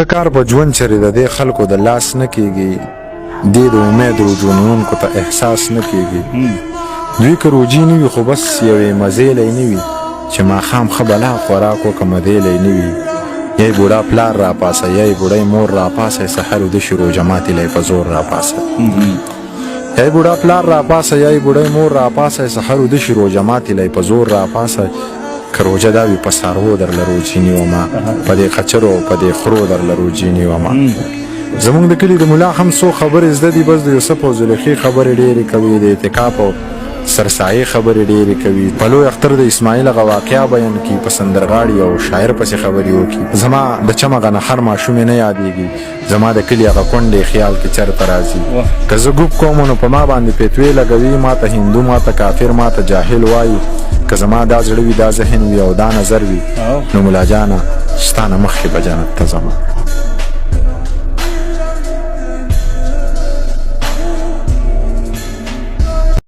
کار په ژوند چرې د دې خلکو د لاس نه کېږي، دې د امید روجونونکو ته احساس نه کېږي. دوی که روجي نه وي خو بس یوې مزیلی نه وي چې ماښام ښه بلا خوراک وکړه مدیلی نه وي. یی بوډا پلار راپاسه، یی بوډۍ مور راپاسه، سحر وده شي روژه ماتې لی په زور راپاسه. یی بوډا پلار راپاسه، یی بوډۍ مور راپاسه، سحر وده شي روژه ماتې لی په زور راپاسه. که روژه دا وي په څاروو درله روجي نیومه، په دې کچرو او په دې خرو درله روجي نیومه. زمونږ د کلي د ملا هم څو خبرې زده دي، بس د یوسف او زلیخې خبرې ډېرې کوي، د اعتکاف او سرسایې خبرې ډېرې کوي. په لوی اختر د اسماعیل هغه واقعه بیان کړي، په سندرغاړي او شاعر پسې خبرې وکړي. زما د چم هغه نخر ماشومې نه یادېږي، زما د کلي هغه کونډې خیال کې چېرته راځي. که زه ګوب کوم نو په ما باندې پیتوې لګوي، ما ته هندو، ما ته کافر، ما ته جاهل وایي. که زما دا زړه وي، دا ذهن وي او دا نظر وي، نو ملا جانه ستا نه مخکې به جنت ته ځمه.